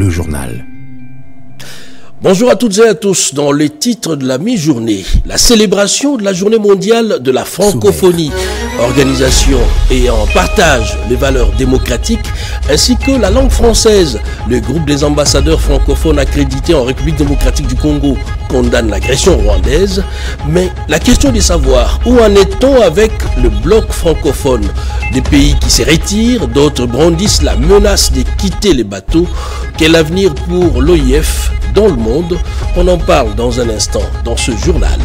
le journal. Bonjour à toutes et à tous. Dans les titres de la mi-journée, la célébration de la journée mondiale de la francophonie, organisation et en partage les valeurs démocratiques ainsi que la langue française. Le groupe des ambassadeurs francophones accrédités en République démocratique du Congo condamne l'agression rwandaise. Mais la question de savoir où en est-on avec le bloc francophone? Des pays qui se retirent, d'autres brandissent la menace de quitter les bateaux. Quel avenir pour l'OIF dans le monde? On en parle dans un instant dans ce journal.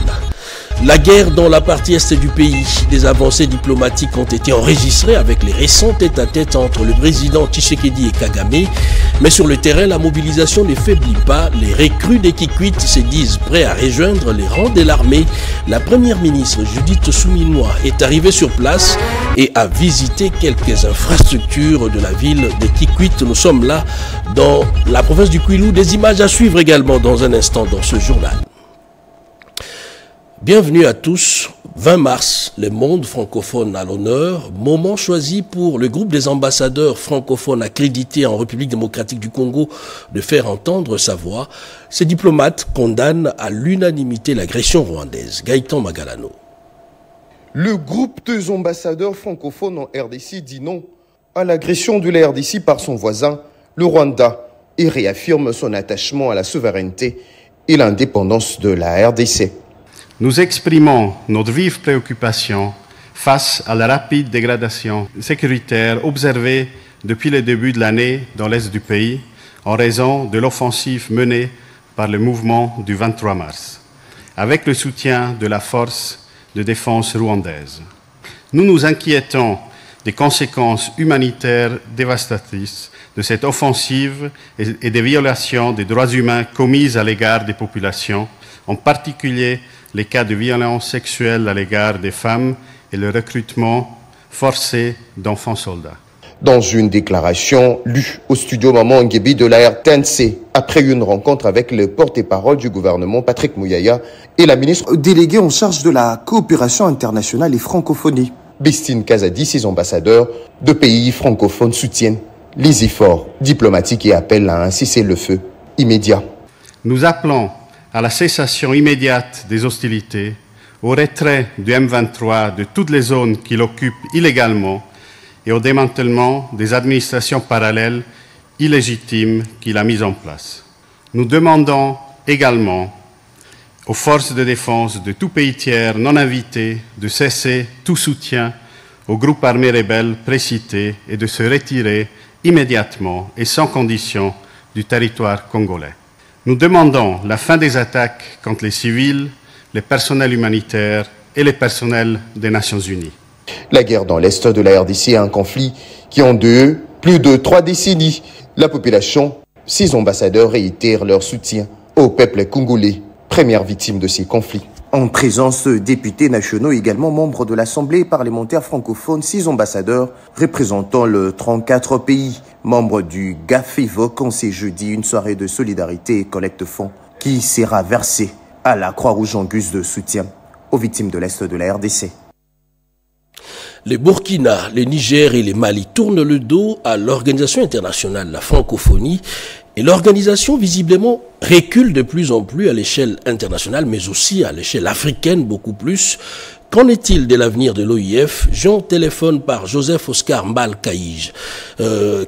La guerre dans la partie est du pays. Des avancées diplomatiques ont été enregistrées avec les récents tête-à-tête entre le président Tshisekedi et Kagame. Mais sur le terrain, la mobilisation ne faiblit pas. Les recrues des Kikwit se disent prêts à rejoindre les rangs de l'armée. La première ministre Judith Suminwa est arrivée sur place et a visité quelques infrastructures de la ville de Kikwit. Nous sommes là dans la province du Kwilu. Des images à suivre également dans un instant dans ce journal. Bienvenue à tous. 20 mars, le monde francophone à l'honneur, moment choisi pour le groupe des ambassadeurs francophones accrédités en République démocratique du Congo de faire entendre sa voix. Ces diplomates condamnent à l'unanimité l'agression rwandaise. Gaëtan Magalano. Le groupe des ambassadeurs francophones en RDC dit non à l'agression de la RDC par son voisin, le Rwanda, et réaffirme son attachement à la souveraineté et l'indépendance de la RDC. Nous exprimons notre vive préoccupation face à la rapide dégradation sécuritaire observée depuis le début de l'année dans l'est du pays en raison de l'offensive menée par le mouvement du 23 mars, avec le soutien de la force de défense rwandaise. Nous nous inquiétons des conséquences humanitaires dévastatrices de cette offensive et des violations des droits humains commises à l'égard des populations, en particulier les cas de violence sexuelle à l'égard des femmes et le recrutement forcé d'enfants soldats. Dans une déclaration lue au studio Maman Ngebi de la RTNC, après une rencontre avec le porte-parole du gouvernement Patrick Mouyaya et la ministre déléguée en charge de la coopération internationale et francophonie, Bistine Kazadi, ses ambassadeurs de pays francophones soutiennent les efforts diplomatiques et appellent à un cessez-le-feu immédiat. Nous appelons à la cessation immédiate des hostilités, au retrait du M23 de toutes les zones qu'il occupe illégalement et au démantèlement des administrations parallèles illégitimes qu'il a mises en place. Nous demandons également aux forces de défense de tout pays tiers non invités de cesser tout soutien aux groupes armés rebelles précités et de se retirer immédiatement et sans condition du territoire congolais. Nous demandons la fin des attaques contre les civils, les personnels humanitaires et les personnels des Nations Unies. La guerre dans l'est de la RDC est un conflit qui endure plus de 3 décennies. La population, ses ambassadeurs réitèrent leur soutien au peuple congolais, première victime de ces conflits. En présence de députés nationaux, également membres de l'Assemblée parlementaire francophone, 6 ambassadeurs représentant le 34 pays, membres du GAF évoquent ce jeudi une soirée de solidarité et collecte fonds qui sera versée à la Croix-Rouge en guise de soutien aux victimes de l'Est de la RDC. Les Burkina, les Niger et les Mali tournent le dos à l'Organisation internationale de la francophonie et l'organisation visiblement recule de plus en plus à l'échelle internationale mais aussi à l'échelle africaine beaucoup plus. Qu'en est-il de l'avenir de l'OIF? Jean téléphone par Joseph Oscar Mbal-Kaïj.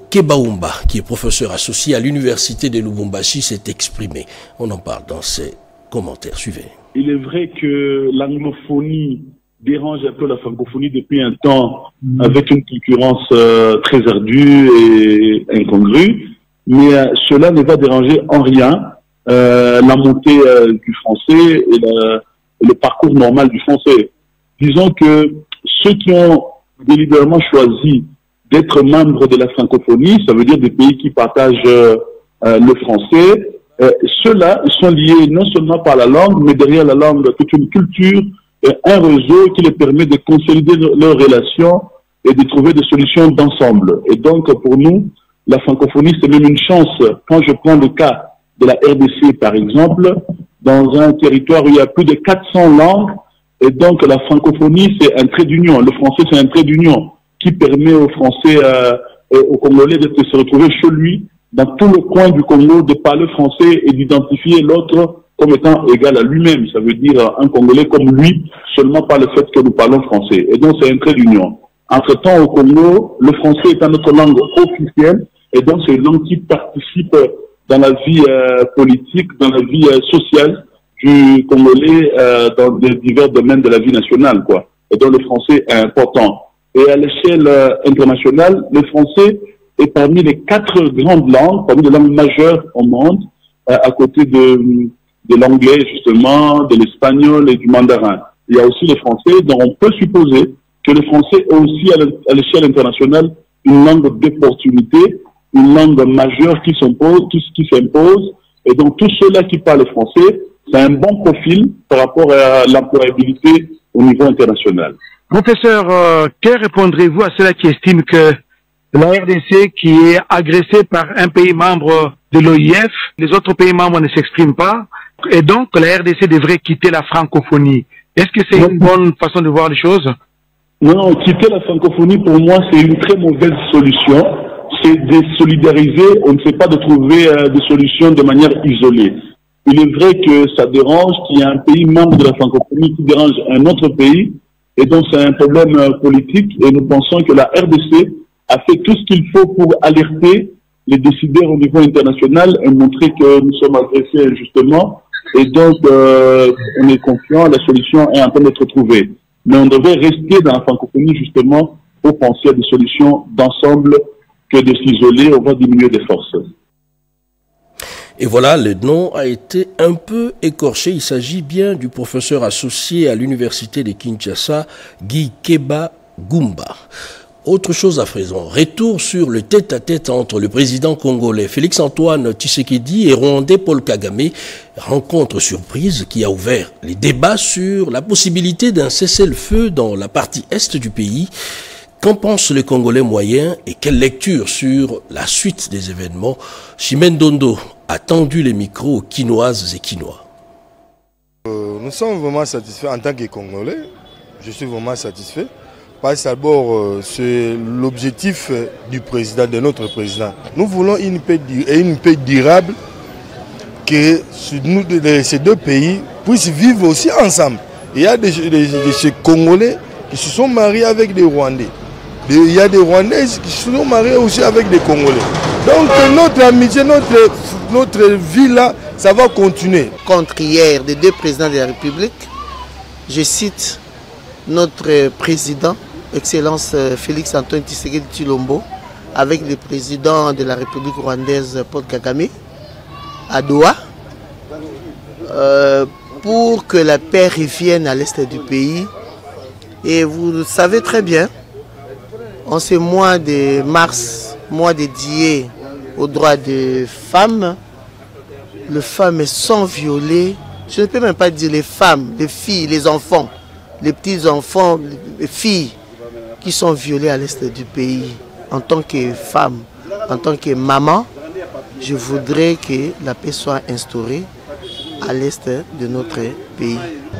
Kebaoumba, qui est professeur associé à l'université de Lubumbashi, s'est exprimé. On en parle dans ses commentaires. Suivez. Il est vrai que l'anglophonie dérange un peu la francophonie depuis un temps avec une concurrence très ardue et incongrue, mais cela ne va déranger en rien la montée du français et le parcours normal du français. Disons que ceux qui ont délibérément choisi d'être membres de la francophonie, ça veut dire des pays qui partagent le français, ceux-là sont liés non seulement par la langue, mais derrière la langue, toute une culture, un réseau qui les permet de consolider leurs relations et de trouver des solutions d'ensemble. Et donc, pour nous, la francophonie, c'est même une chance. Quand je prends le cas de la RDC, par exemple, dans un territoire où il y a plus de 400 langues, et donc la francophonie, c'est un trait d'union. Le français, c'est un trait d'union qui permet aux Français, aux Congolais de se retrouver chez lui dans tout le coin du Congo de parler français et d'identifier l'autre comme étant égal à lui-même. Ça veut dire un Congolais comme lui, seulement par le fait que nous parlons français. Et donc c'est un trait d'union. Entre-temps, au Congo, le français est notre langue officielle, et donc c'est une langue qui participe dans la vie politique, dans la vie sociale du Congolais, dans divers domaines de la vie nationale, quoi. Et donc le français est important. Et à l'échelle internationale, le français est parmi les 4 grandes langues, parmi les langues majeures au monde, à côté de l'anglais, justement, de l'espagnol et du mandarin. Il y a aussi le français, dont on peut supposer que le français est aussi à l'échelle internationale une langue d'opportunité, une langue majeure qui s'impose, et donc tous ceux-là qui parlent français, c'est un bon profil par rapport à l'employabilité au niveau international. Professeur, que répondrez-vous à ceux-là qui estiment que la RDC, qui est agressée par un pays membre de l'OIF, les autres pays membres ne s'expriment pas, et donc la RDC devrait quitter la francophonie? Est-ce que c'est une bonne façon de voir les choses? Non, quitter la francophonie, pour moi, c'est une très mauvaise solution. C'est désolidariser, on ne sait pas de trouver des solutions de manière isolée. Il est vrai que ça dérange qu'il y ait un pays membre de la francophonie qui dérange un autre pays, et donc c'est un problème politique, et nous pensons que la RDC a fait tout ce qu'il faut pour alerter les décideurs au niveau international et montrer que nous sommes agressés injustement, et donc on est confiant, la solution est en train d'être trouvée. Mais on devrait rester dans la francophonie justement pour penser à des solutions d'ensemble que de s'isoler, on va diminuer des forces. Et voilà, le nom a été un peu écorché. Il s'agit bien du professeur associé à l'université de Kinshasa, Guy Keba Goumba. Autre chose à présent, retour sur le tête-à-tête entre le président congolais Félix-Antoine Tshisekedi et rwandais Paul Kagame, rencontre surprise qui a ouvert les débats sur la possibilité d'un cessez-le-feu dans la partie est du pays. Qu'en pense le Congolais moyen et quelle lecture sur la suite des événements? Chimène Dondo a tendu les micros aux Quinoises et Quinois. Nous sommes vraiment satisfaits en tant que Congolais. Je suis vraiment satisfait. Parce que d'abord, c'est l'objectif du président, de notre président. Nous voulons une paix durable, que ces deux pays puissent vivre aussi ensemble. Il y a des Congolais qui se sont mariés avec des Rwandais. Il y a des Rwandais qui se sont mariés aussi avec des Congolais. Donc notre amitié, notre vie là, ça va continuer. Contre hier des 2 présidents de la République, je cite notre président, Excellence Félix-Antoine Tshisekedi Tshilombo, avec le président de la République rwandaise Paul Kagame, à Doha, pour que la paix revienne à l'est du pays. Et vous le savez très bien, en ce mois de mars, mois dédié aux droits des femmes, les femmes sont violées. Je ne peux même pas dire les femmes, les filles, les enfants, les petits-enfants, les filles qui sont violées à l'est du pays. En tant que femme, en tant que maman, je voudrais que la paix soit instaurée à l'est de notre pays.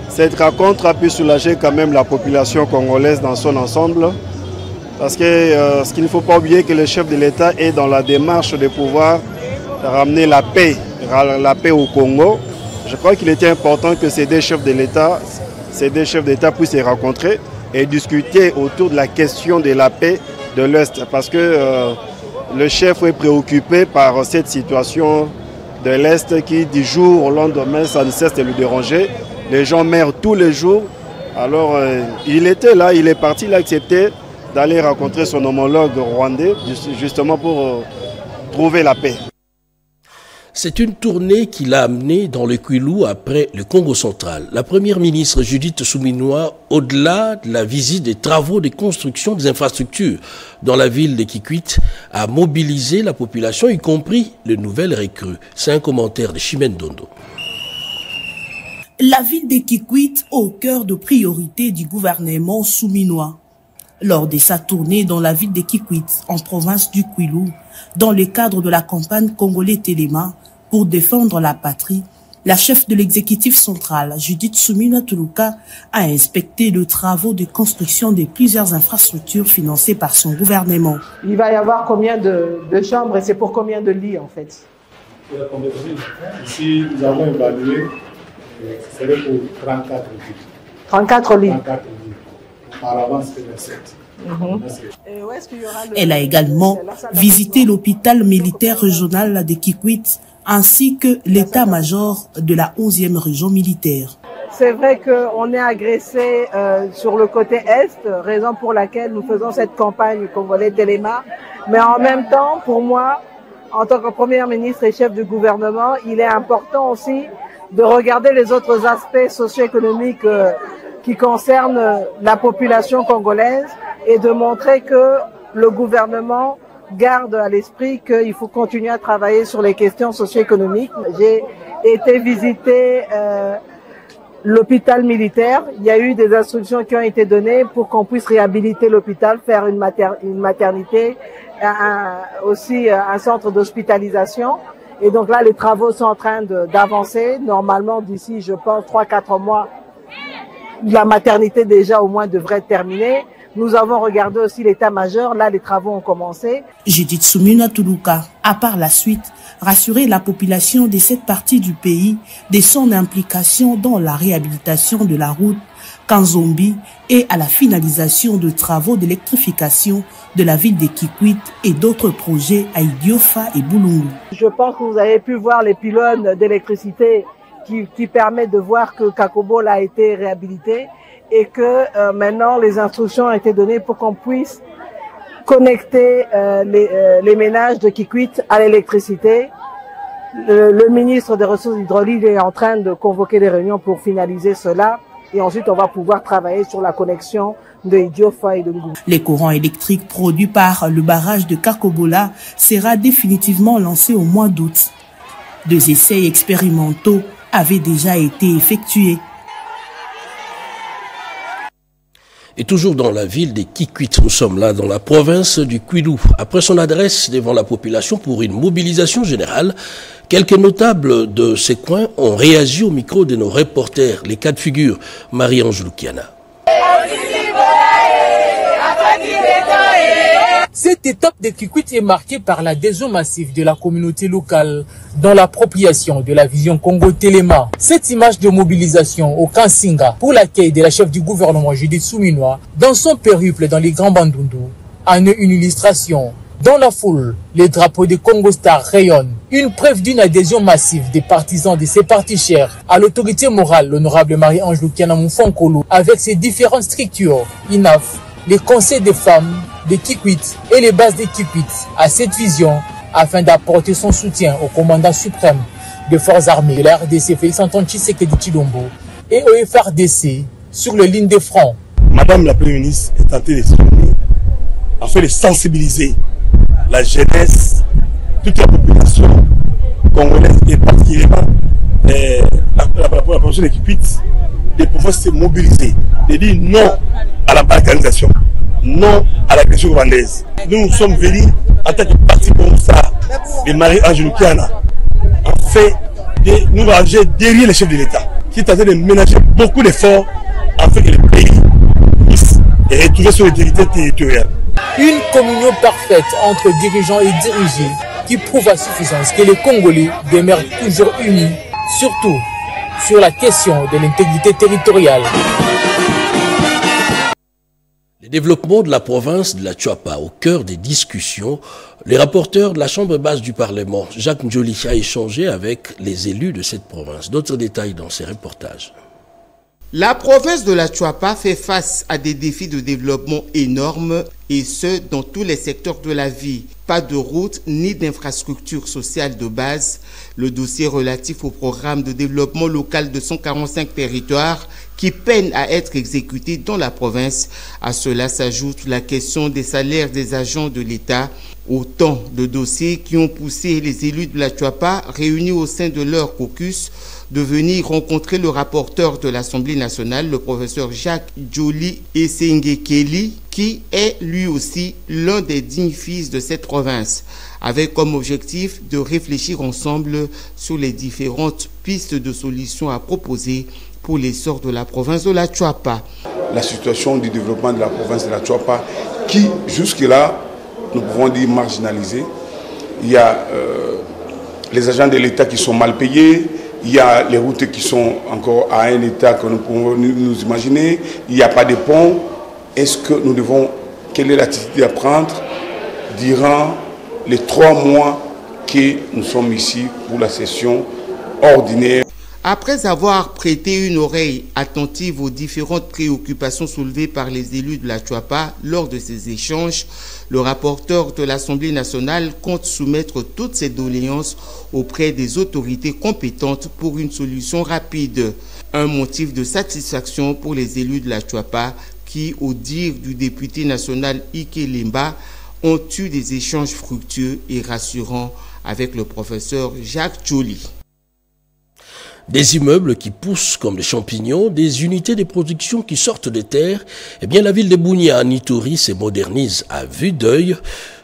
Cette rencontre a pu soulager quand même la population congolaise dans son ensemble. Parce que ce qu'il ne faut pas oublier que le chef de l'État est dans la démarche de pouvoir ramener la paix au Congo. Je crois qu'il était important que ces deux chefs d'État puissent se rencontrer et discuter autour de la question de la paix de l'Est. Parce que le chef est préoccupé par cette situation de l'Est qui, du jour au lendemain, ça ne cesse de le déranger. Les gens meurent tous les jours. Alors, il était là, il est parti, il a accepté d'aller rencontrer son homologue rwandais, justement pour trouver la paix. C'est une tournée qui l'a amené dans le Kwilu après le Congo central. La première ministre Judith Suminwa, au-delà de la visite des travaux de construction des infrastructures dans la ville de Kikwit, a mobilisé la population, y compris les nouvelles recrues. C'est un commentaire de Chimène Dondo. La ville de Kikwit au cœur de priorité du gouvernement souminois. Lors de sa tournée dans la ville de Kikwit, en province du Kwilu, dans le cadre de la campagne Congolais Téléma pour défendre la patrie, La chef de l'exécutif central, Judith Souminoa Tuluka, a inspecté les travaux de construction de plusieurs infrastructures financées par son gouvernement. Il va y avoir combien de chambres et c'est pour combien de lits en fait? Ici, nous avons évalué, c'est pour 34 lits. 34 lits. 34 lits. Auparavant, c'était 27. Elle a également visité l'hôpital militaire régional de Kikwit ainsi que l'état-major de la 11e région militaire. C'est vrai qu'on est agressé sur le côté Est, raison pour laquelle nous faisons cette campagne Congolais Téléma. Mais en même temps, pour moi, en tant que Premier ministre et chef du gouvernement, il est important aussi de regarder les autres aspects socio-économiques qui concernent la population congolaise et de montrer que le gouvernement garde à l'esprit qu'il faut continuer à travailler sur les questions socio-économiques. J'ai été visiter l'hôpital militaire. Il y a eu des instructions qui ont été données pour qu'on puisse réhabiliter l'hôpital, faire une maternité, aussi un centre d'hospitalisation. Et donc là, les travaux sont en train d'avancer. Normalement, d'ici, je pense, 3-4 mois, la maternité déjà au moins devrait terminer. Nous avons regardé aussi l'état-major. Là, les travaux ont commencé. Judith Souminoa Tuluka a par la suite rassuré la population de cette partie du pays de son implication dans la réhabilitation de la route Kanzombi et à la finalisation de travaux d'électrification de la ville de Kikwit et d'autres projets à Idiofa et Boulungu. Je pense que vous avez pu voir les pylônes d'électricité qui permettent de voir que Kakobol a été réhabilité et que maintenant les instructions ont été données pour qu'on puisse connecter les ménages de Kikwit à l'électricité. Le ministre des Ressources hydrauliques est en train de convoquer des réunions pour finaliser cela et ensuite on va pouvoir travailler sur la connexion de Idiofa et de Ngou. Les courants électriques produits par le barrage de Kakobola sera définitivement lancé au mois d'août. 2 essais expérimentaux avaient déjà été effectués. Et toujours dans la ville de Kikwit, nous sommes là dans la province du Kwilu. Après son adresse devant la population pour une mobilisation générale, quelques notables de ces coins ont réagi au micro de nos reporters. Les cas de figure, Marie-Ange Lukiana. Cette étape de Kikwit est marquée par l'adhésion massive de la communauté locale dans l'appropriation de la vision Congo Téléma. Cette image de mobilisation au Kansinga pour l'accueil de la chef du gouvernement Judith Souminoa dans son périple dans les Grands Bandundu en est une illustration. Dans la foule, les drapeaux de Congo Star rayonnent, une preuve d'une adhésion massive des partisans de ces partis chers à l'autorité morale, l'honorable Marie-Ange Lukiana Moufankolo, avec ses différentes structures, INAF, les conseils des femmes de Kikwit et les bases de Kikwit à cette vision afin d'apporter son soutien au commandant suprême des forces armées de la RDC, Félix-Antoine Tshisekedi Tshilombo, et au FRDC sur les lignes de front. Madame la Première ministre est tentée de se réunir afin de sensibiliser la jeunesse, toute la population congolaise et particulièrement la population de Kikwit de pouvoir se mobiliser, de dire non à la balkanisation, non à l'agression rwandaise. Nous sommes venus en tant que parti comme ça de Marie-Ange Lukiana en fait de nous ranger derrière le chef de l'État qui est en train de ménager beaucoup d'efforts afin que le pays puisse retrouver son intégrité territoriale. Une communion parfaite entre dirigeants et dirigés qui prouve à suffisance que les Congolais demeurent toujours unis, surtout sur la question de l'intégrité territoriale. Le développement de la province de la Tchouapa au cœur des discussions, les rapporteurs de la Chambre basse du Parlement, Jacques Njoli, a échangé avec les élus de cette province. D'autres détails dans ces reportages. La province de la Tchouapa fait face à des défis de développement énormes et ce, dans tous les secteurs de la vie. Pas de route ni d'infrastructures sociales de base. Le dossier relatif au programme de développement local de 145 territoires qui peine à être exécuté dans la province. À cela s'ajoute la question des salaires des agents de l'État. Autant de dossiers qui ont poussé les élus de la Tchouapa, réunis au sein de leur caucus, de venir rencontrer le rapporteur de l'Assemblée nationale, le professeur Jacques Njoli Esengekeli, qui est lui aussi l'un des dignes fils de cette province, avec comme objectif de réfléchir ensemble sur les différentes pistes de solutions à proposer pour l'essor de la province de la Tchouapa. La situation du développement de la province de la Tchouapa, qui jusque-là, nous pouvons dire marginalisée. Il y a les agents de l'État qui sont mal payés, il y a les routes qui sont encore à un état que nous pouvons nous imaginer, il n'y a pas de pont. Est-ce que nous devons, quelle est l'attitude à prendre durant les 3 mois que nous sommes ici pour la session ordinaire? Après avoir prêté une oreille attentive aux différentes préoccupations soulevées par les élus de la Tchouapa lors de ces échanges, le rapporteur de l'Assemblée nationale compte soumettre toutes ses doléances auprès des autorités compétentes pour une solution rapide. Un motif de satisfaction pour les élus de la Tchouapa qui, au dire du député national Ike Lemba, ont eu des échanges fructueux et rassurants avec le professeur Jacques Tcholi. Des immeubles qui poussent comme des champignons, des unités de production qui sortent des terres, eh bien la ville de Bunia en Ituri se modernise à vue d'œil.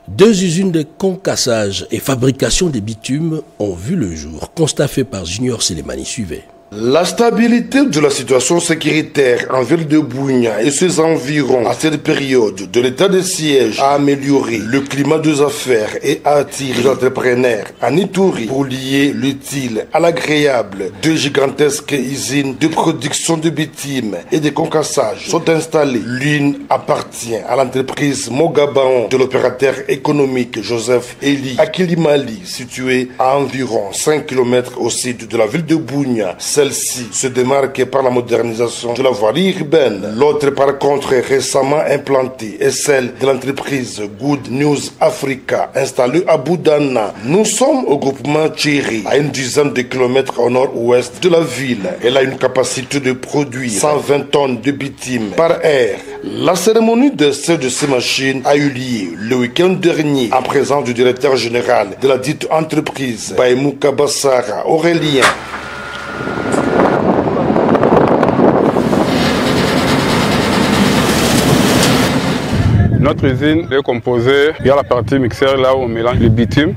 2 usines de concassage et fabrication des bitumes ont vu le jour. Constat fait par Junior Selemani. Suivez. La stabilité de la situation sécuritaire en ville de Bunia et ses environs à cette période de l'état de siège a amélioré le climat des affaires et a attiré les entrepreneurs en Ituri pour lier l'utile à l'agréable. 2 gigantesques usines de production de bitume et de concassage sont installées. L'une appartient à l'entreprise Mogabaon de l'opérateur économique Joseph Eli Akilimali, située à environ 5 km au sud de la ville de Bunia. Celle-ci se démarque par la modernisation de la voirie urbaine. L'autre, par contre, est récemment implantée, est celle de l'entreprise Good News Africa, installée à Boudana. Nous sommes au groupement Thierry, à une dizaine de kilomètres au nord-ouest de la ville. Elle a une capacité de produire 120 tonnes de bitume par heure. La cérémonie d'essai de ces machines a eu lieu le week-end dernier en présence du directeur général de la dite entreprise, Baïmouka Bassara Aurélien. Notre usine est composée, il y a la partie mixeur là où on mélange le bitume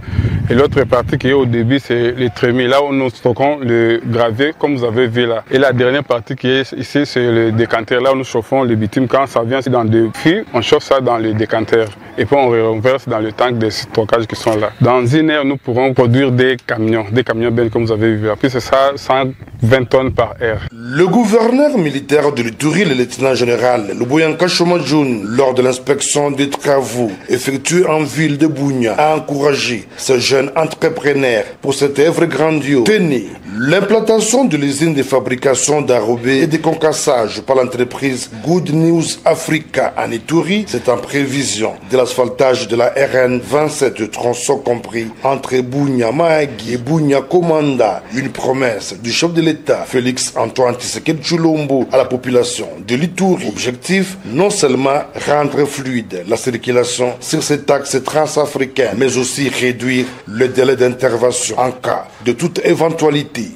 et l'autre partie qui est au début c'est les trémies, là où nous stockons le gravier comme vous avez vu là. Et la dernière partie qui est ici c'est le décanteur, là où nous chauffons le bitume. Quand ça vient dans des fûts, on chauffe ça dans le décanteur et puis on renverse dans le tank de stockage qui sont là. Dans 1 heure, nous pourrons produire des camions belles comme vous avez vu là. Puis c'est ça, 120 tonnes par heure. Le gouverneur militaire de l'Ituri, le lieutenant général Luboyanka Chomadjoun, lors de l'inspection des travaux effectués en ville de Bunia, a encouragé ces jeunes entrepreneurs pour cette œuvre grandiose. Tenez, l'implantation de l'usine de fabrication d'arrobés et de concassage par l'entreprise Good News Africa en Ituri, c'est en prévision de l'asphaltage de la RN 27 tronçons compris entre Bunia Mahagi et Bunia Komanda. Une promesse du chef de l'État, Félix Antoine Tshisekedi Tshilombo, à la population de l'Ituri. Objectif, non seulement rendre fluide la circulation sur cet axe transafricain, mais aussi réduire le délai d'intervention en cas de toute éventualité.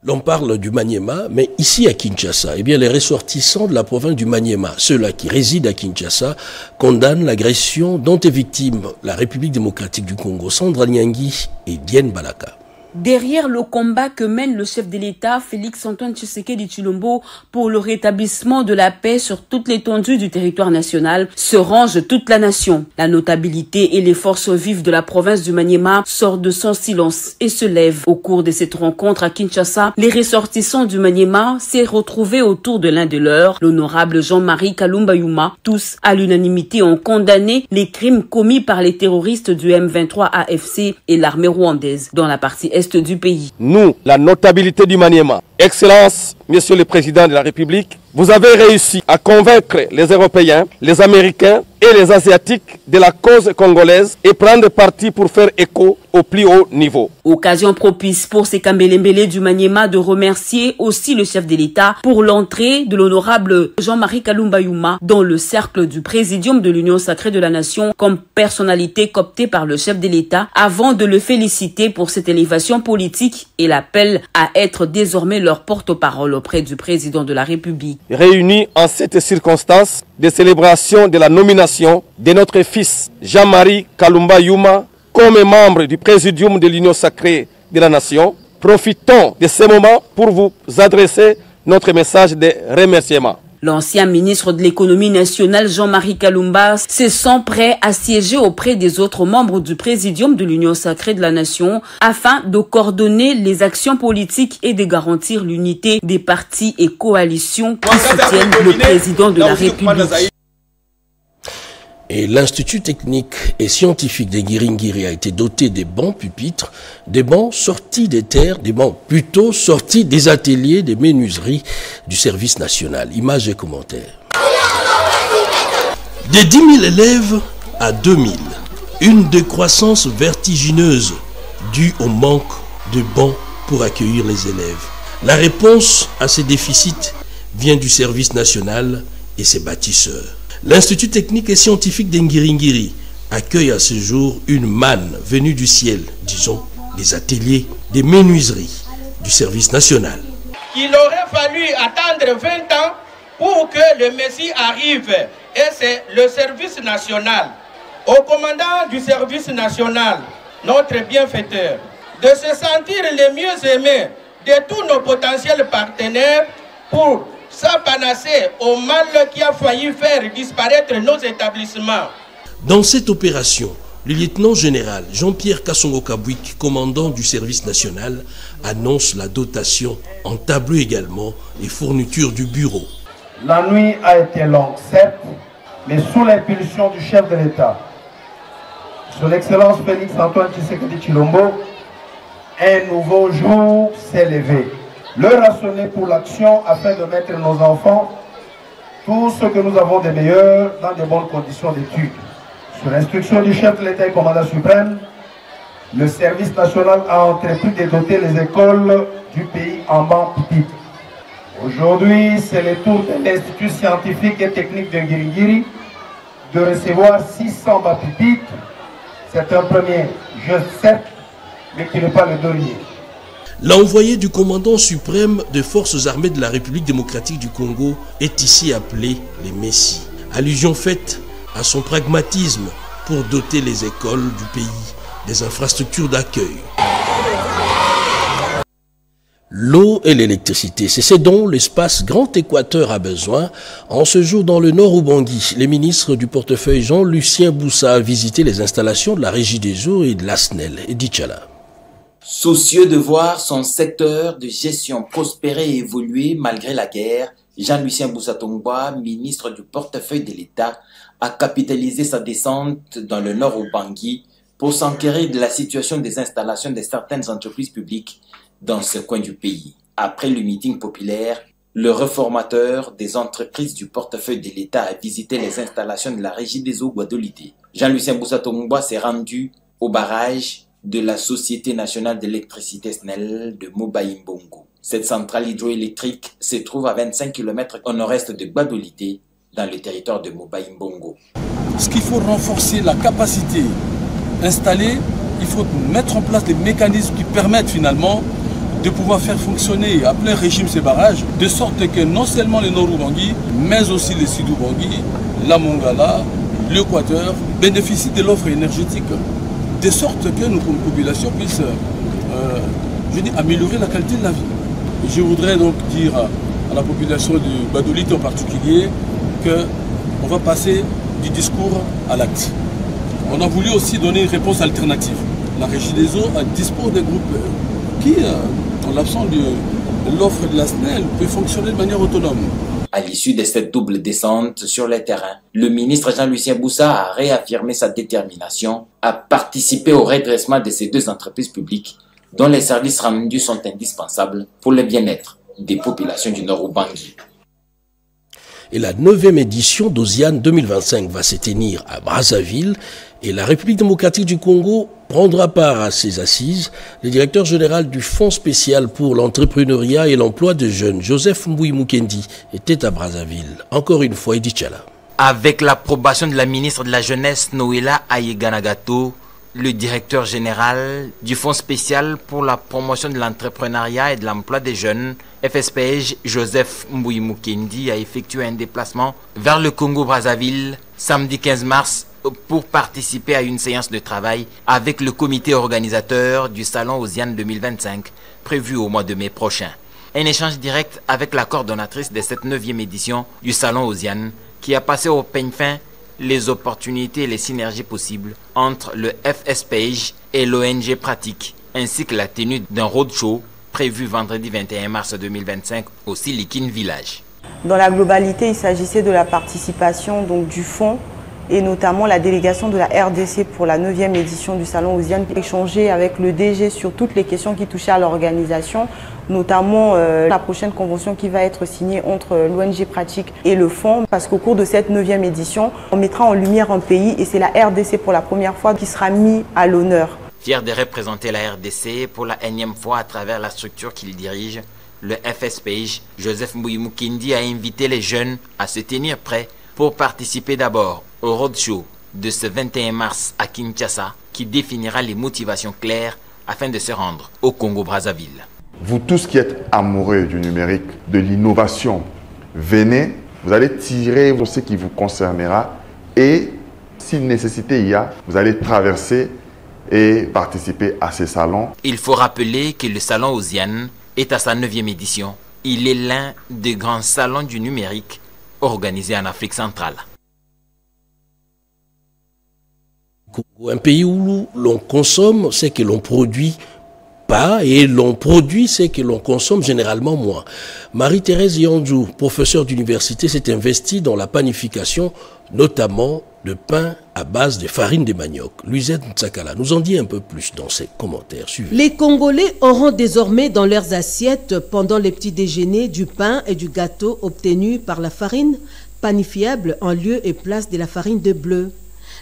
L'on parle du Maniema, mais ici à Kinshasa, eh bien, les ressortissants de la province du Maniema, ceux-là qui résident à Kinshasa, condamnent l'agression dont est victime la République démocratique du Congo, Sandra Nyangi et Diène Balaka. Derrière le combat que mène le chef de l'État, Félix Antoine Tshisekedi Tshilombo, pour le rétablissement de la paix sur toute l'étendue du territoire national, se range toute la nation. La notabilité et les forces vives de la province du Maniema sortent de son silence et se lèvent. Au cours de cette rencontre à Kinshasa, les ressortissants du Maniema s'est retrouvés autour de l'un de leurs, l'honorable Jean-Marie Kalumba Youma. Tous, à l'unanimité, ont condamné les crimes commis par les terroristes du M23 AFC et l'armée rwandaise dans la partie est du pays. Nous, la notabilité du Maniema, Excellence, Monsieur le Président de la République, vous avez réussi à convaincre les Européens, les Américains et les Asiatiques de la cause congolaise et prendre parti pour faire écho au plus haut niveau. Occasion propice pour ces Kambelembele du Maniema de remercier aussi le chef de l'État pour l'entrée de l'honorable Jean-Marie Kalumba Youma dans le cercle du Présidium de l'Union sacrée de la Nation comme personnalité cooptée par le chef de l'État avant de le féliciter pour cette élévation politique et l'appel à être désormais leur porte-parole auprès du président de la République. réunis en cette circonstance de célébration de la nomination de notre fils Jean-Marie Kalumba Yuma comme membre du Présidium de l'Union sacrée de la Nation, profitons de ce moment pour vous adresser notre message de remerciement. L'ancien ministre de l'économie nationale Jean-Marie Kalumba se sent prêt à siéger auprès des autres membres du Présidium de l'Union sacrée de la Nation afin de coordonner les actions politiques et de garantir l'unité des partis et coalitions qui soutiennent le président de la République. Et l'Institut technique et scientifique de Ngiringiri a été doté des bancs pupitres, des bancs sortis des terres, des bancs plutôt sortis des ateliers, des menuiseries du service national. Images et commentaires. Des 10 000 élèves à 2 000, une décroissance vertigineuse due au manque de bancs pour accueillir les élèves. La réponse à ces déficits vient du service national et ses bâtisseurs. L'Institut technique et scientifique d'Ngiringiri accueille à ce jour une manne venue du ciel, disons, des ateliers, des menuiseries du service national. Il aurait fallu attendre 20 ans pour que le Messie arrive, et c'est le service national. Au commandant du service national, notre bienfaiteur, de se sentir les mieux aimés de tous nos potentiels partenaires pour s'apanasser au mal qui a failli faire disparaître nos établissements. Dans cette opération, le lieutenant-général Jean-Pierre Kassongo-Kabouik, commandant du service national, annonce la dotation en tableau également et fourniture du bureau. La nuit a été longue, certes, mais sous l'impulsion du chef de l'État, Son Excellence Félix Antoine Tshisekedi Tshilombo, un nouveau jour s'est levé. L'heure a sonné pour l'action afin de mettre nos enfants, tout ce que nous avons de meilleur, dans de bonnes conditions d'études. Sur l'instruction du chef de l'État et commandant suprême, le service national a entrepris de doter les écoles du pays en bancs pupitres. Aujourd'hui, c'est le tour de l'Institut scientifique et technique de Ngiringiri de recevoir 600 bancs pupitres. C'est un premier geste, certes, mais qui n'est pas le dernier. L'envoyé du commandant suprême des forces armées de la République démocratique du Congo est ici appelé les Messies. Allusion faite à son pragmatisme pour doter les écoles du pays des infrastructures d'accueil. L'eau et l'électricité, c'est ce dont l'espace Grand Équateur a besoin. En ce jour dans le Nord Ubangi, les ministres du portefeuille Jean-Lucien Boussa a visité les installations de la Régie des eaux et de l'ASNEL. Edith Chala. Soucieux de voir son secteur de gestion prospérer et évoluer malgré la guerre, Jean-Lucien Boussa Tongba, ministre du portefeuille de l'État, a capitalisé sa descente dans le Nord Ubangi pour s'enquérir de la situation des installations de certaines entreprises publiques dans ce coin du pays. Après le meeting populaire, le réformateur des entreprises du portefeuille de l'État a visité les installations de la Régie des eaux Guadolité. Jean-Lucien Boussa Tongba s'est rendu au barrage de la Société nationale d'électricité SNEL de Mobaïmbongo. Cette centrale hydroélectrique se trouve à 25 km au nord-est de Guadolité, dans le territoire de Mobaïmbongo. Ce qu'il faut renforcer la capacité installée, il faut mettre en place des mécanismes qui permettent finalement de pouvoir faire fonctionner à plein régime ces barrages, de sorte que non seulement les Nord-Ubangi, mais aussi les Sud-Ubangi, la Mongala, l'Équateur bénéficient de l'offre énergétique, de sorte que nous, comme population, puissions améliorer la qualité de la vie. Et je voudrais donc dire à la population de Guadolité en particulier qu'on va passer du discours à l'acte. On a voulu aussi donner une réponse alternative. La Régie des eaux dispose des groupes qui, en l'absence de l'offre de la SNEL, peut fonctionner de manière autonome. À l'issue de cette double descente sur le terrain, le ministre Jean-Lucien Boussa a réaffirmé sa détermination à participer au redressement de ces deux entreprises publiques dont les services rendus sont indispensables pour le bien-être des populations du Nord Ubangi. Et la 9e édition d'Osiane 2025 va se tenir à Brazzaville et la République démocratique du Congo prendra part à ces assises. Le directeur général du Fonds spécial pour l'entrepreneuriat et l'emploi de jeunes, Joseph Mbouy Mukendi, était à Brazzaville. Encore une fois, Edith Chala. Avec l'approbation de la ministre de la Jeunesse, Noéla Ayeganagato, le directeur général du Fonds spécial pour la promotion de l'entrepreneuriat et de l'emploi des jeunes, FSPJ, Joseph Mbouyi-Mukendi, a effectué un déplacement vers le Congo-Brazzaville samedi 15 mars pour participer à une séance de travail avec le comité organisateur du Salon Osiane 2025, prévu au mois de mai prochain. Un échange direct avec la coordonnatrice de cette 9e édition du Salon Osiane, qui a passé au peigne fin les opportunités et les synergies possibles entre le FSPJ et l'ONG Pratique, ainsi que la tenue d'un roadshow prévu vendredi 21 mars 2025 au Silicon Village. Dans la globalité, il s'agissait de la participation donc, du fonds et notamment la délégation de la RDC pour la 9e édition du Salon Osiane, échanger avec le DG sur toutes les questions qui touchaient à l'organisation, notamment la prochaine convention qui va être signée entre l'ONG Pratique et le fonds, parce qu'au cours de cette 9e édition, on mettra en lumière un pays et c'est la RDC pour la première fois qui sera mis à l'honneur. Fier de représenter la RDC pour la énième fois à travers la structure qu'il dirige, le FSPJ, Joseph Mbouyi-Mukendi, a invité les jeunes à se tenir prêts pour participer d'abord au roadshow de ce 21 mars à Kinshasa, qui définira les motivations claires afin de se rendre au Congo-Brazzaville. Vous tous qui êtes amoureux du numérique, de l'innovation, venez, vous allez tirer ce qui vous concernera et si nécessité il y a, vous allez traverser et participer à ces salons. Il faut rappeler que le Salon Osiane est à sa 9e édition. Il est l'un des grands salons du numérique organisés en Afrique centrale. Un pays où l'on consomme ce que l'on produit pas et l'on produit ce que l'on consomme généralement moins. Marie-Thérèse Yandjou, professeure d'université, s'est investie dans la panification, notamment de pain à base de farine de manioc. Luisette Ntsakala nous en dit un peu plus dans ses commentaires. Suivez. Les Congolais auront désormais dans leurs assiettes, pendant les petits déjeuners, du pain et du gâteau obtenus par la farine panifiable en lieu et place de la farine de bleu.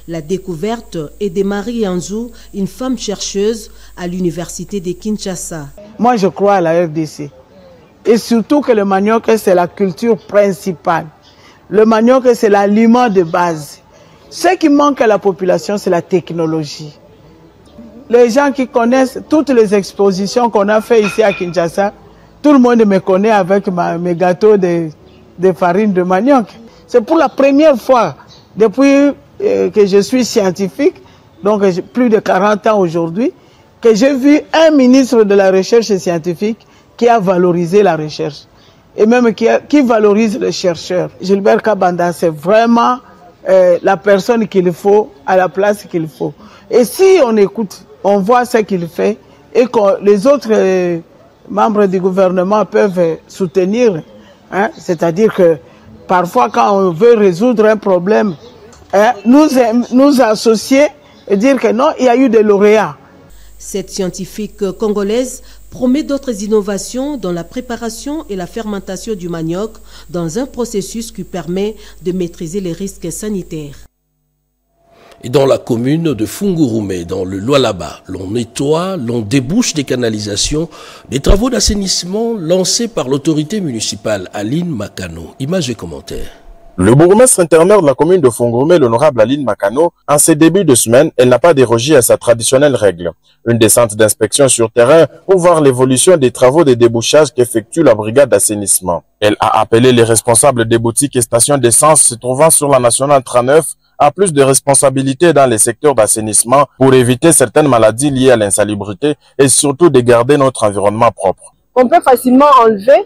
La découverte est de Marie Yandjou, une femme chercheuse à l'université de Kinshasa. Moi, je crois à la RDC. Et surtout que le manioc, c'est la culture principale. Le manioc, c'est l'aliment de base. Ce qui manque à la population, c'est la technologie. Les gens qui connaissent toutes les expositions qu'on a fait ici à Kinshasa, tout le monde me connaît avec mes gâteaux de farine de manioc. C'est pour la première fois depuis que je suis scientifique, donc plus de 40 ans aujourd'hui, que j'ai vu un ministre de la recherche scientifique qui a valorisé la recherche et même qui valorise les chercheurs. Gilbert Kabanda, c'est vraiment la personne qu'il faut à la place qu'il faut. Et si on écoute, on voit ce qu'il fait et que les autres membres du gouvernement peuvent soutenir, hein, c'est-à-dire que parfois quand on veut résoudre un problème, nous associer et dire que non, il y a eu des lauréats. Cette scientifique congolaise promet d'autres innovations dans la préparation et la fermentation du manioc dans un processus qui permet de maîtriser les risques sanitaires. Et dans la commune de Fungurume, dans le Lualaba, l'on nettoie, l'on débouche des canalisations, des travaux d'assainissement lancés par l'autorité municipale Aline Makano. Images et commentaires. Le bourgmestre intérimaire de la commune de Fungurume, l'honorable Aline Makano, en ces débuts de semaine, elle n'a pas dérogé à sa traditionnelle règle. Une descente d'inspection sur terrain pour voir l'évolution des travaux de débouchage qu'effectue la brigade d'assainissement. Elle a appelé les responsables des boutiques et stations d'essence se trouvant sur la nationale 39 à plus de responsabilités dans les secteurs d'assainissement pour éviter certaines maladies liées à l'insalubrité et surtout de garder notre environnement propre. On peut facilement enlever,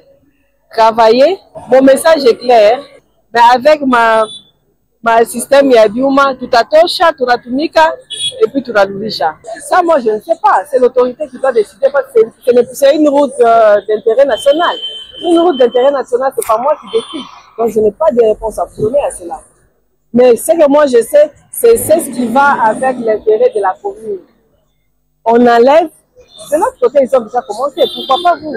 travailler. Mon message est clair. Mais avec ma système Yadiuma, tout a tosha, tout a tumika, et puis tout a lourisha. Ça, moi, je ne sais pas. C'est l'autorité qui doit décider parce que c'est une route d'intérêt national. Une route d'intérêt national, c'est pas moi qui décide. Donc, je n'ai pas de réponse à fournir à cela. Mais ce que moi, je sais, c'est ce qui va avec l'intérêt de la commune. On enlève, de notre côté, ils ont déjà commencé. Pourquoi pas vous?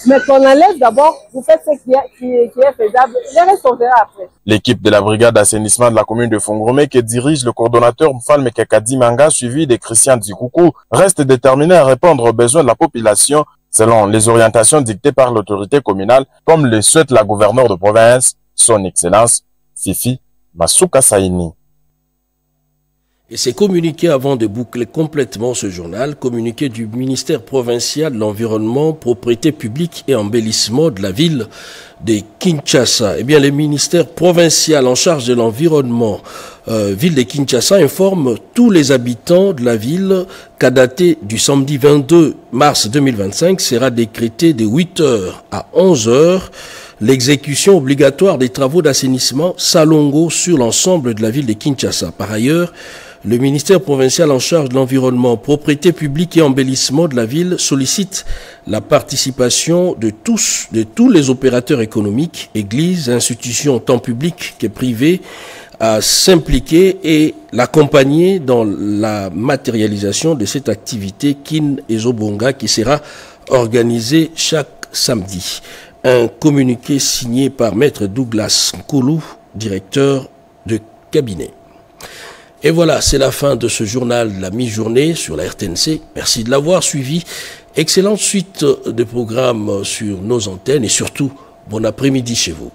Mais qu'on enlève d'abord, vous faites ce qui est faisable, le reste on verra après. L'équipe de la brigade d'assainissement de la commune de Fungurume que dirige le coordonnateur Mfalme Kakadi Manga suivi de Christian Dikoukou reste déterminé à répondre aux besoins de la population selon les orientations dictées par l'autorité communale comme le souhaite la gouverneure de province, son excellence Fifi Masuka Saini. Et c'est communiqué avant de boucler complètement ce journal, communiqué du ministère provincial de l'Environnement, Propriété publique et Embellissement de la ville de Kinshasa. Eh bien, le ministère provincial en charge de l'environnement, ville de Kinshasa, informe tous les habitants de la ville qu'à dater du samedi 22 mars 2025 sera décrété de 8h à 11h l'exécution obligatoire des travaux d'assainissement Salongo sur l'ensemble de la ville de Kinshasa. Par ailleurs, le ministère provincial en charge de l'environnement, propriété publique et embellissement de la ville sollicite la participation de tous les opérateurs économiques, églises, institutions tant publiques que privées, à s'impliquer et l'accompagner dans la matérialisation de cette activité Kin Ezobonga qui sera organisée chaque samedi. Un communiqué signé par Maître Douglas Nkoulou, directeur de cabinet. Et voilà, c'est la fin de ce journal de la mi-journée sur la RTNC. Merci de l'avoir suivi. Excellente suite de programmes sur nos antennes et surtout, bon après-midi chez vous.